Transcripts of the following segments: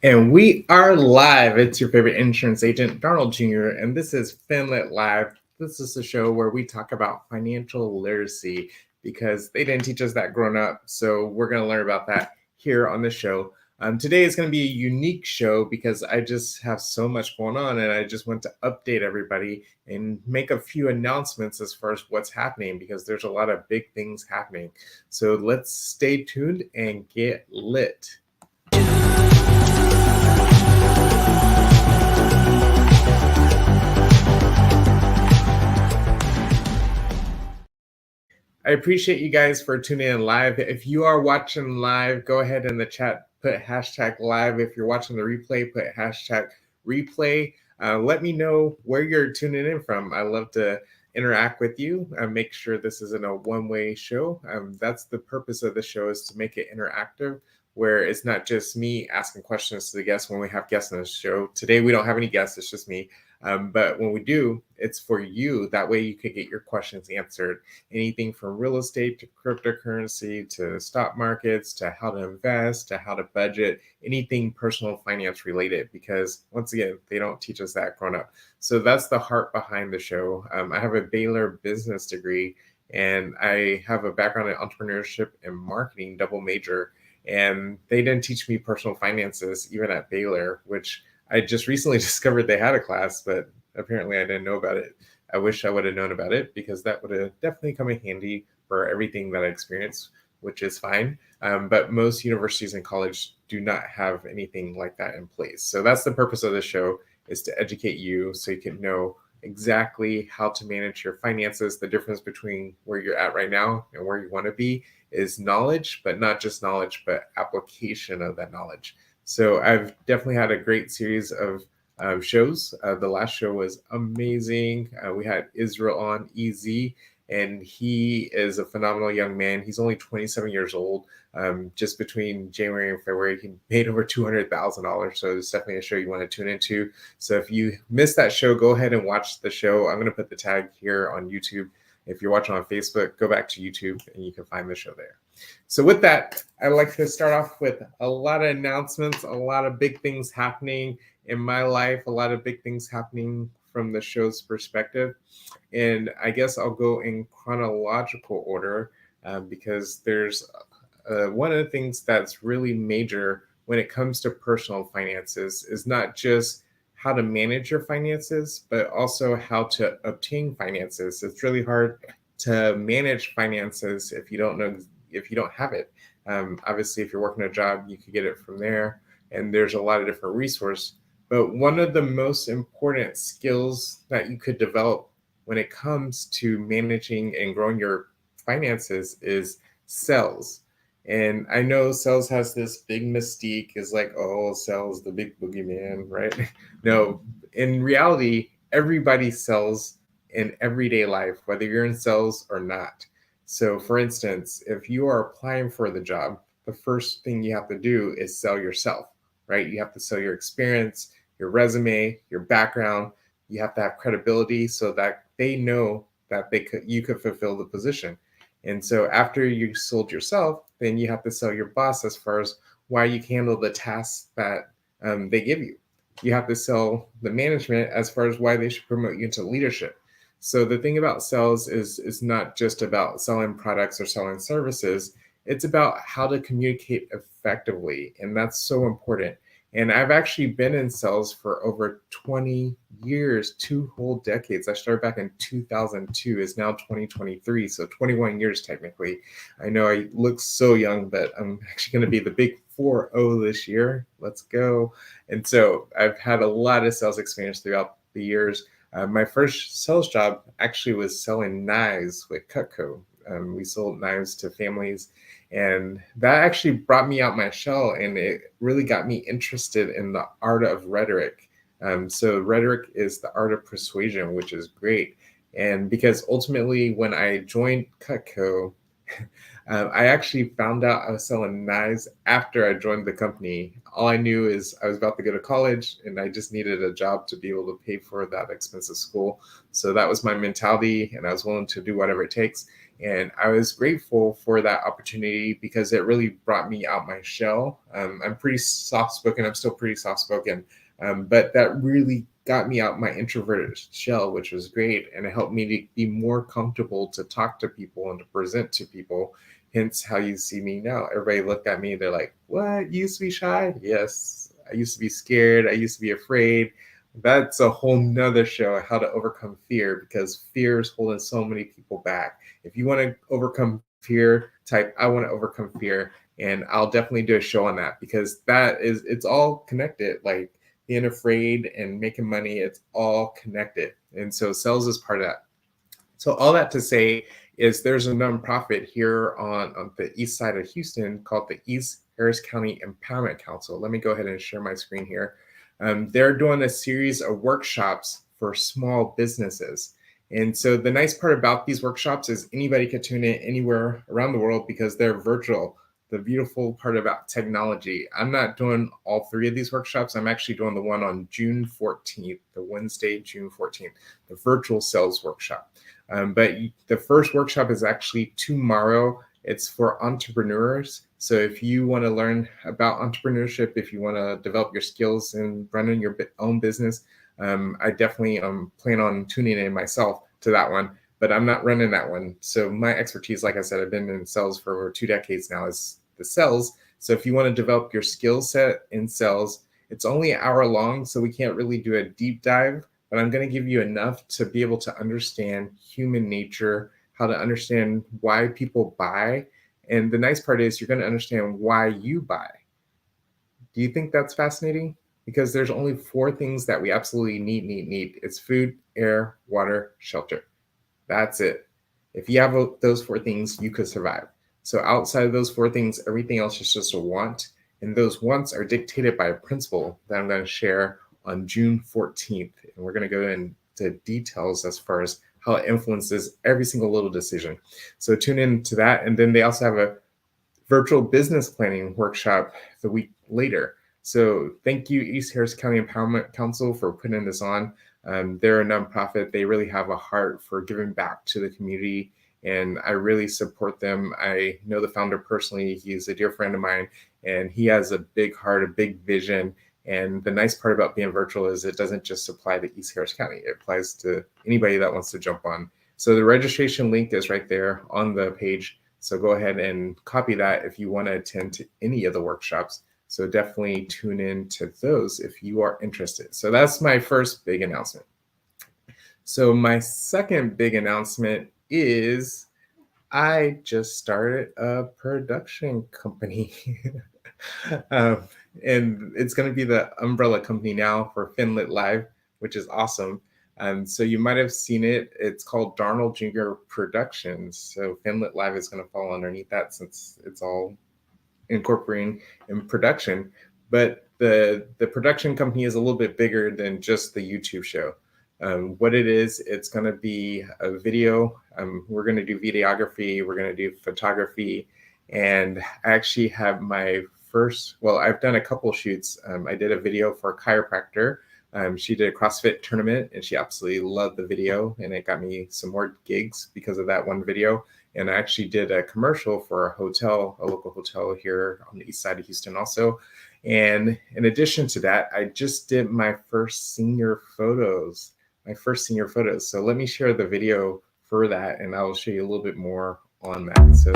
And we are live. It's your favorite insurance agent, DarnaldJr., and this is FinLit Live. This is a show where we talk about financial literacy because they didn't teach us that growing up. So we're going to learn about that here on the show. Today is going to be a unique show because I just have so much going on and I just want to update everybody and make a few announcements as far as what's happening because there's a lot of big things happening. So let's stay tuned and get lit. I appreciate you guys for tuning in live. If you are watching live, go ahead in the chat, put hashtag live. If you're watching the replay, put hashtag replay. Let me know where you're tuning in from. I love to interact with you and make sure this isn't a one-way show. That's the purpose of the show, is to make it interactive, where it's not just me asking questions to the guests when we have guests on the show. Today, we don't have any guests. It's just me. But when we do, it's for you. That way you can get your questions answered. Anything from real estate to cryptocurrency to stock markets to how to invest to how to budget, anything personal finance related, because once again, they don't teach us that growing up. So that's the heart behind the show. I have a Baylor business degree and I have a background in entrepreneurship and marketing, double major. And they didn't teach me personal finances even at Baylor, which I just recently discovered they had a class, but apparently I didn't know about it. I wish I would have known about it because that would have definitely come in handy for everything that I experienced, which is fine. But most universities and college do not have anything like that in place. So that's the purpose of the show, is to educate you so you can know exactly how to manage your finances. The difference between where you're at right now and where you want to be is knowledge, but not just knowledge, but application of that knowledge. So I've definitely had a great series of shows. The last show was amazing. We had Israel on, EZ, and he is a phenomenal young man. He's only 27 years old. Just between January and February, he made over $200,000. So it's definitely a show you want to tune into. So if you missed that show, go ahead and watch the show. I'm going to put the tag here on YouTube. If you're watching on Facebook, go back to YouTube and you can find the show there. So with that, I'd like to start off with a lot of announcements, a lot of big things happening in my life, a lot of big things happening from the show's perspective. And I guess I'll go in chronological order because there's one of the things that's really major when it comes to personal finances is not just how to manage your finances, but also how to obtain finances. It's really hard to manage finances if you don't know, if you don't have it. Obviously, if you're working a job, you could get it from there, and there's a lot of different resources. But one of the most important skills that you could develop when it comes to managing and growing your finances is sales. And I know sales has this big mystique, is like, oh, sales, the big boogeyman, right? No, in reality, everybody sells in everyday life, whether you're in sales or not. So, for instance, if you are applying for the job, the first thing you have to do is sell yourself, right? You have to sell your experience, your resume, your background. You have to have credibility so that they know that you could fulfill the position. And so after you sold yourself, then you have to sell your boss as far as why you can handle the tasks that they give you. You have to sell the management as far as why they should promote you into leadership. So the thing about sales is not just about selling products or selling services. It's about how to communicate effectively, and that's so important. And I've actually been in sales for over 20 years, 2 whole decades. I started back in 2002. It's now 2023, so 21 years technically. I know I look so young, but I'm actually going to be the big 4-0 this year. Let's go. And so I've had a lot of sales experience throughout the years. My first sales job actually was selling knives with Cutco. We sold knives to families, and that actually brought me out my shell, and it really got me interested in the art of rhetoric. So rhetoric is the art of persuasion, which is great. And because ultimately, when I joined Cutco, I actually found out I was selling knives after I joined the company. All I knew is I was about to go to college and I just needed a job to be able to pay for that expensive school. So that was my mentality, and I was willing to do whatever it takes. And I was grateful for that opportunity because it really brought me out my shell. I'm pretty soft spoken. I'm still pretty soft spoken, but that really got me out my introverted shell, which was great. And it helped me to be more comfortable to talk to people and to present to people. Hence how you see me now. Everybody looked at me, they're like, what? You used to be shy? Yes. I used to be scared. I used to be afraid. That's a whole nother show, how to overcome fear, because fear is holding so many people back. If you want to overcome fear, type I want to overcome fear, and I'll definitely do a show on that, because it's all connected. Like being afraid and making money, it's all connected. And so sales is part of that. So all that to say is there's a nonprofit here on the east side of Houston called the East Harris County Empowerment Council. Let me go ahead and share my screen here. They're doing a series of workshops for small businesses. And so the nice part about these workshops is anybody can tune in anywhere around the world because they're virtual. The beautiful part about technology, I'm not doing all three of these workshops. I'm actually doing the one on June 14th, the Wednesday, June 14th, the virtual sales workshop. But the first workshop is actually tomorrow. It's for entrepreneurs. So if you want to learn about entrepreneurship, if you want to develop your skills in running your own business, I definitely plan on tuning in myself to that one, but I'm not running that one. So my expertise, like I said, I've been in sales for over 2 decades now, is the sales. So if you want to develop your skill set in sales, it's only an hour long, so we can't really do a deep dive, but I'm going to give you enough to be able to understand human nature, how to understand why people buy. And the nice part is you're going to understand why you buy. Do you think that's fascinating? Because there's only 4 things that we absolutely need. It's food, air, water, shelter. That's it. If you have those 4 things, you could survive. So outside of those 4 things, everything else is just a want. And those wants are dictated by a principle that I'm going to share on June 14th. And we're going to go into details as far as how it influences every single little decision. So tune in to that. And then they also have a virtual business planning workshop the week later. So thank you, East Harris County Empowerment Council, for putting this on. They're a nonprofit. They really have a heart for giving back to the community, and I really support them. I know the founder personally. He's a dear friend of mine, and he has a big heart, a big vision. And the nice part about being virtual is it doesn't just apply to East Harris County. It applies to anybody that wants to jump on. So the registration link is right there on the page. So go ahead and copy that if you want to attend to any of the workshops. So definitely tune in to those if you are interested. So that's my first big announcement. So my second big announcement is I just started a production company. um, and it's going to be the umbrella company now for Finlit Live, which is awesome. So you might have seen it. It's called DarnaldJr Productions. So Finlit Live is going to fall underneath that since it's all incorporating in production. But the production company is a little bit bigger than just the YouTube show. What it is, it's going to be a video. We're going to do videography. We're going to do photography. And I actually have my first, well, I've done a couple shoots. I did a video for a chiropractor. She did a CrossFit tournament and she absolutely loved the video, and it got me some more gigs because of that one video. And I actually did a commercial for a hotel, a local hotel here on the east side of Houston also. And in addition to that, I just did my first senior photos. So let me share the video for that, and I'll show you a little bit more on that. So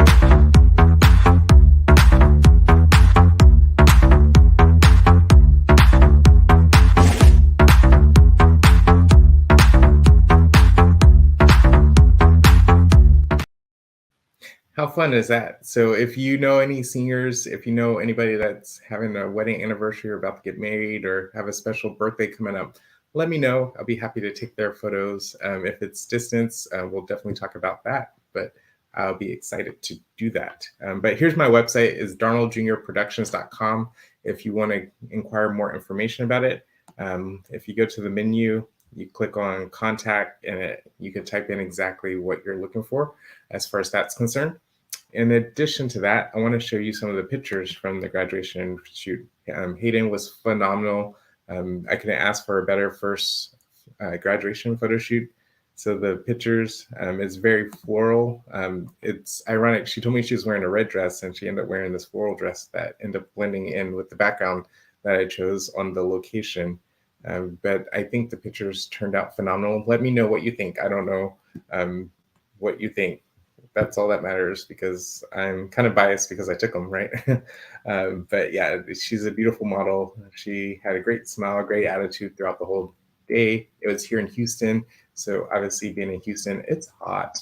how fun is that? So if you know any seniors, if you know anybody that's having a wedding anniversary or about to get married or have a special birthday coming up, let me know. I'll be happy to take their photos. If it's distance, we'll definitely talk about that, but I'll be excited to do that. But here's my website is DarnaldJrProductions.com if you want to inquire more information about it. If you go to the menu, you click on contact and you can type in exactly what you're looking for as far as that's concerned. In addition to that, I want to show you some of the pictures from the graduation shoot. Hayden was phenomenal. I couldn't ask for a better first graduation photo shoot. So the pictures is very floral. It's ironic. She told me she was wearing a red dress, and she ended up wearing this floral dress that ended up blending in with the background that I chose on the location. But I think the pictures turned out phenomenal. Let me know what you think. I don't know what you think. That's all that matters, because I'm kind of biased because I took them, right? But yeah, she's a beautiful model. She had a great smile, great attitude throughout the whole day. It was here in Houston. So obviously being in Houston, it's hot.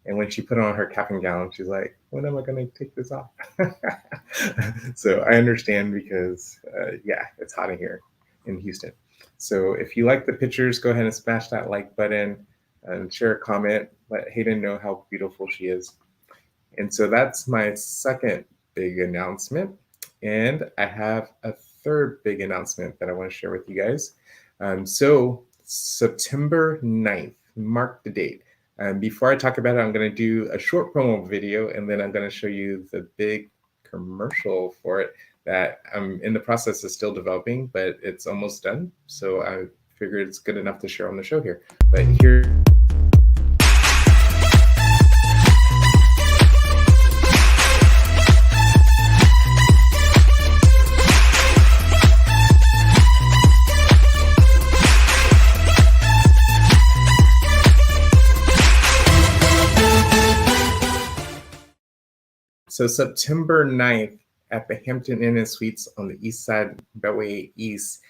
And when she put on her cap and gown, she's like, when am I going to take this off? So I understand, because yeah, it's hot in here in Houston. So if you like the pictures, go ahead and smash that like button and share a comment. Let Hayden know how beautiful she is. And so that's my second big announcement. And I have a third big announcement that I want to share with you guys. So September 9th, mark the date. Before I talk about it, I'm going to do a short promo video, and then I'm going to show you the big commercial for it that I'm in the process of still developing, but it's almost done. So I figured it's good enough to share on the show here. But here. So September 9th at the Hampton Inn and Suites on the East Side, Beltway East,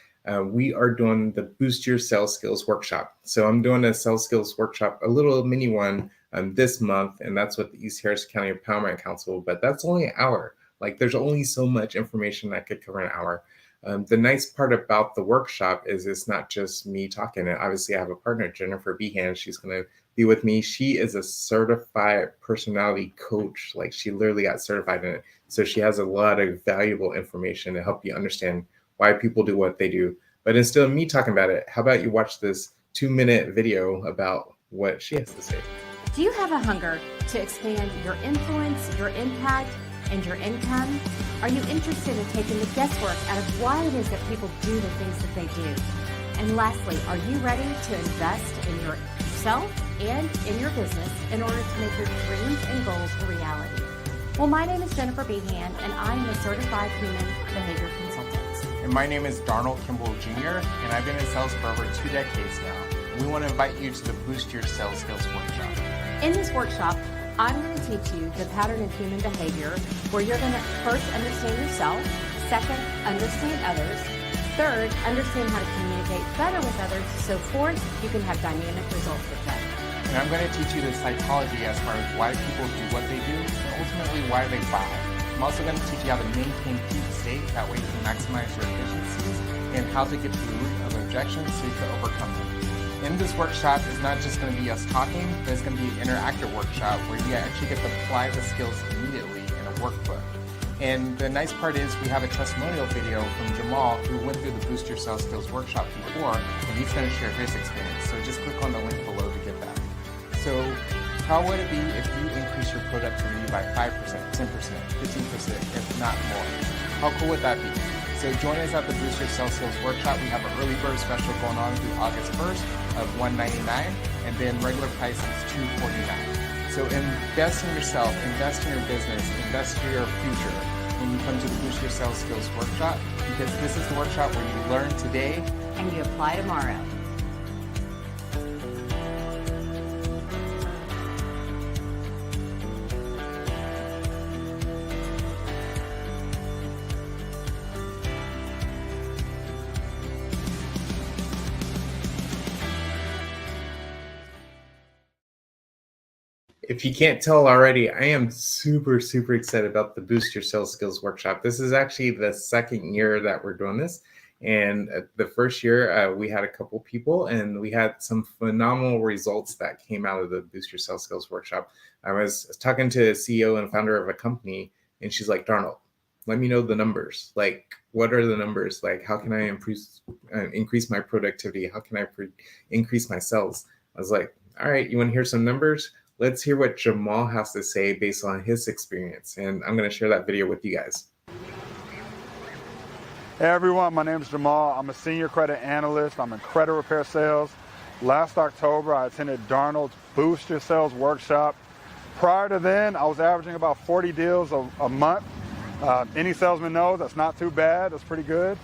we are doing the Boost Your Sales Skills Workshop. So I'm doing a sales skills workshop, a little mini one this month, and that's with the East Harris County Empowerment Council, but that's only an hour. Like, there's only so much information that could cover an hour. The nice part about the workshop is it's not just me talking. And obviously I have a partner, Jennifer Behan. She's going to be with me. She is a certified personality coach. Like, she literally got certified in it. So she has a lot of valuable information to help you understand why people do what they do. But instead of me talking about it, how about you watch this 2-minute video about what she has to say? Do you have a hunger to expand your influence, your impact, and your income? Are you interested in taking the guesswork out of why it is that people do the things that they do? And lastly, are you ready to invest in yourself and in your business in order to make your dreams and goals a reality? Well, my name is Jennifer Behan, and I'm a certified human behavior consultant. And my name is DarnaldJr, and I've been in sales for over 2 decades now. We want to invite you to the Boost Your Sales Skills Workshop. In this workshop, I'm going to teach you the pattern of human behavior, where you're going to first understand yourself, second, understand others, third, understand how to communicate better with others, so fourth, you can have dynamic results with them. And I'm going to teach you the psychology as far as why people do what they do, and ultimately why they buy. I'm also going to teach you how to maintain peak state, that way you can maximize your efficiencies, and how to get to the root of objections so you can overcome them. In this workshop, it's not just going to be us talking, but it's going to be an interactive workshop where you actually get to apply the skills immediately in a workbook. And the nice part is we have a testimonial video from Jamal, who went through the Boost Your Sales Skills workshop before, and he's going to share his experience. So just click on the link below to get that. So how would it be if you increase your productivity by 5%, 10%, 15%, if not more? How cool would that be? So join us at the Boost Your Sales Skills Workshop. We have an early bird special going on through August 1st of $199, and then regular price is $249. So invest in yourself, invest in your business, invest in your future when you come to the Boost Your Sales Skills Workshop, because this is the workshop where you learn today and you apply tomorrow. If you can't tell already, I am super excited about the Boost Your Sales Skills Workshop. This is actually the second year that we're doing this. And the first year, we had a couple people, and we had some phenomenal results that came out of the Boost Your Sales Skills Workshop. I was talking to a CEO and founder of a company, and she's like, Darnold, let me know the numbers. Like, what are the numbers? Like, how can I increase my productivity? How can I increase my sales? I was like, all right, you want to hear some numbers? Let's hear what Jamal has to say based on his experience. And I'm going to share that video with you guys. Hey everyone, my name is Jamal. I'm a senior credit analyst. I'm in credit repair sales. Last October, I attended Darnold's Boost Your Sales workshop. Prior to then, I was averaging about 40 deals a month. Any salesman knows that's not too bad, that's pretty good.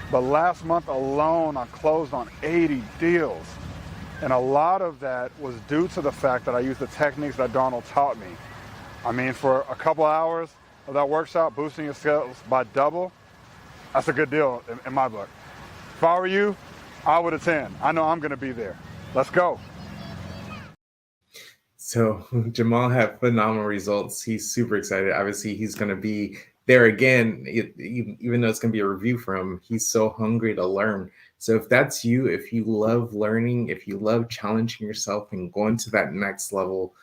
But last month alone, I closed on 80 deals. And a lot of that was due to the fact that I used the techniques that Darnold taught me. I mean, for a couple hours of that workshop, boosting your sales by double, that's a good deal in my book. If I were you, I would attend. I know I'm going to be there. Let's go. So Jamal had phenomenal results. He's super excited. Obviously, he's going to be there again, even though it's going to be a review for him. He's so hungry to learn. So if that's you, if you love learning, if you love challenging yourself and going to that next level,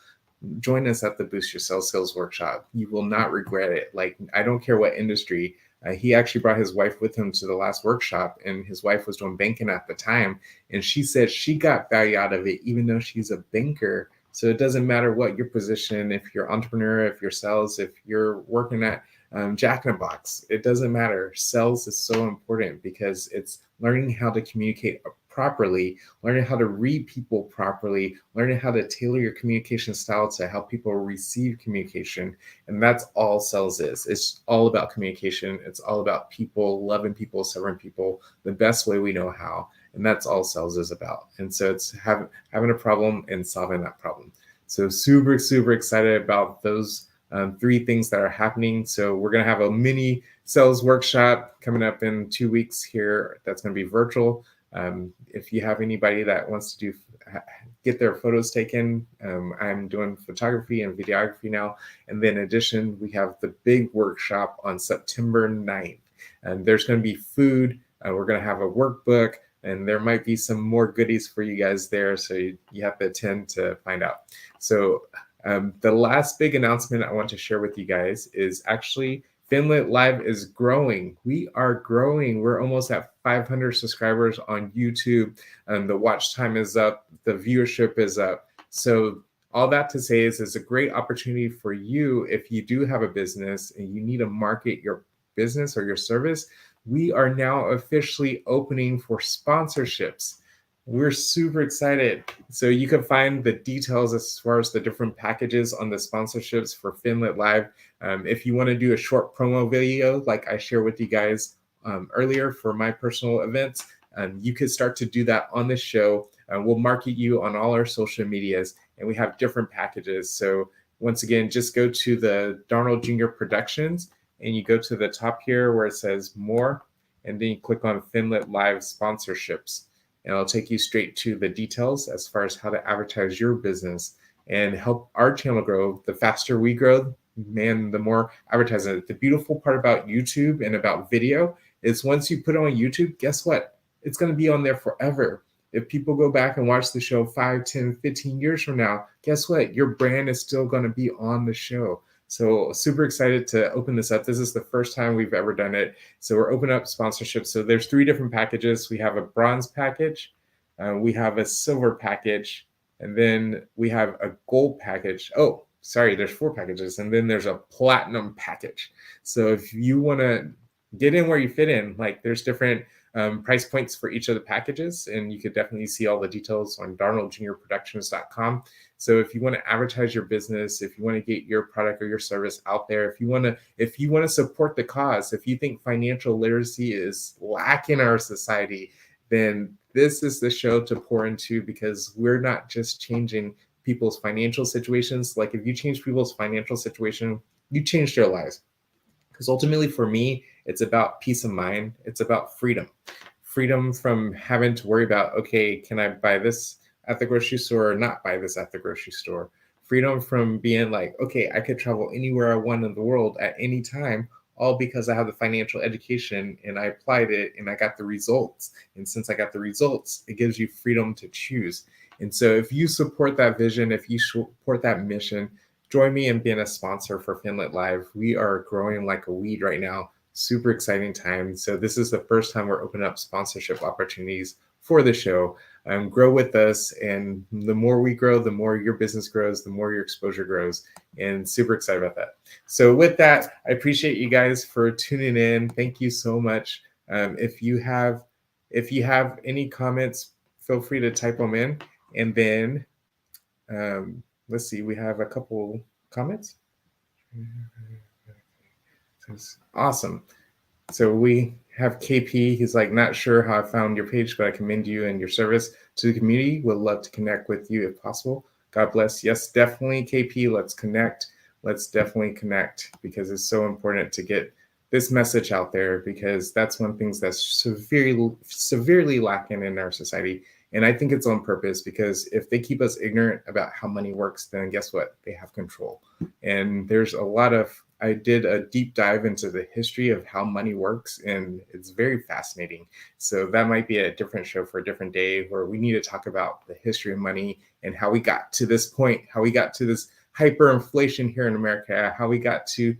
join us at the Boost Your Sales Skills Workshop. You will not regret it. Like, I don't care what industry. He actually brought his wife with him to the last workshop, and his wife was doing banking at the time. And she said she got value out of it, even though she's a banker. So it doesn't matter what your position, if you're entrepreneur, if you're sales, if you're working at Jack in a Box, it doesn't matter. Sales is so important because it's learning how to communicate properly, learning how to read people properly, learning how to tailor your communication style to help people receive communication. And that's all sales is. It's all about communication. It's all about people, loving people, serving people the best way we know how. And that's all sales is about. And so it's having a problem and solving that problem. So super, super excited about those 3 things that are happening. So we're going to have a mini sales workshop coming up in 2 weeks here. That's going to be virtual. If you have anybody that wants to get their photos taken, I'm doing photography and videography now. And then in addition, we have the big workshop on September 9th. And there's going to be food. We're going to have a workbook, and there might be some more goodies for you guys there. So you have to attend to find out. So the last big announcement I want to share with you guys is actually Finlit Live is growing. We are growing. We're almost at 500 subscribers on YouTube. The watch time is up. The viewership is up. So all that to say is it's a great opportunity for you if you do have a business and you need to market your business or your service. We are now officially opening for sponsorships. We're super excited. So you can find the details as far as the different packages on the sponsorships for Finlit Live. If you want to do a short promo video, like I shared with you guys earlier for my personal events, you could start to do that on the show. We'll market you on all our social medias, and we have different packages. So once again, just go to the DarnaldJr Productions, and you go to the top here where it says more, and then you click on Finlit Live sponsorships. And it'll take you straight to the details as far as how to advertise your business and help our channel grow. The faster we grow, man, the more advertising. The beautiful part about YouTube and about video is once you put it on YouTube, guess what? It's going to be on there forever. If people go back and watch the show 5, 10, 15 years from now, guess what? Your brand is still going to be on the show. So super excited to open this up. This is the first time we've ever done it. So we're opening up sponsorships. So there's 3 different packages. We have a bronze package, we have a silver package, and then we have a gold package. Oh, sorry, there's 4 packages. And then there's a platinum package. So if you want to get in where you fit in, like there's different price points for each of the packages, and you could definitely see all the details on DarnaldJrProductions.com. So if you want to advertise your business, if you want to get your product or your service out there, if you want to support the cause, if you think financial literacy is lacking in our society, then this is the show to pour into, because we're not just changing people's financial situations. Like if you change people's financial situation, you change their lives. Because ultimately for me, it's about peace of mind. It's about freedom. Freedom from having to worry about, okay, can I buy this at the grocery store or not buy this at the grocery store? Freedom from being like, okay, I could travel anywhere I want in the world at any time, all because I have the financial education and I applied it and I got the results. And since I got the results, it gives you freedom to choose. And so if you support that vision, if you support that mission, join me in being a sponsor for Finlit Live. We are growing like a weed right now. Super exciting time. So this is the first time we're opening up sponsorship opportunities for the show. Grow with us. And the more we grow, the more your business grows, the more your exposure grows. And super excited about that. So with that, I appreciate you guys for tuning in. Thank you so much. If you have any comments, feel free to type them in. And then let's see, we have a couple comments. Awesome. So we have KP. He's like, not sure how I found your page, but I commend you and your service to the community. Would love to connect with you if possible. God bless. Yes, definitely, KP. Let's connect. Let's definitely connect, because it's so important to get this message out there, because that's one thing that's severely lacking in our society. And I think it's on purpose, because if they keep us ignorant about how money works, then guess what? They have control. And there's a lot of, I did a deep dive into the history of how money works, and it's very fascinating. So that might be a different show for a different day, where we need to talk about the history of money and how we got to this point, how we got to this hyperinflation here in America, how we got to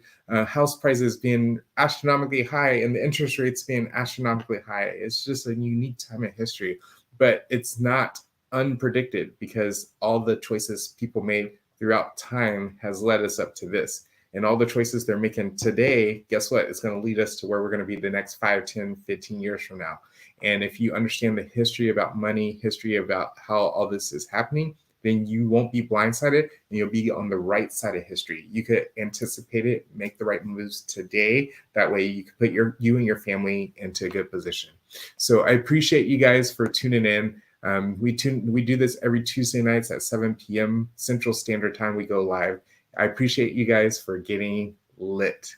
house prices being astronomically high and the interest rates being astronomically high. It's just a unique time in history, but it's not unpredicted, because all the choices people made throughout time has led us up to this. And all the choices they're making today, guess what? It's going to lead us to where we're going to be the next 5, 10, 15 years from now. And if you understand the history about money, history about how all this is happening, then you won't be blindsided, and you'll be on the right side of history. You could anticipate it, make the right moves today. That way you can put you and your family into a good position. So I appreciate you guys for tuning in. We do this every Tuesday nights at 7 p.m. Central Standard Time. We go live. I appreciate you guys for getting lit.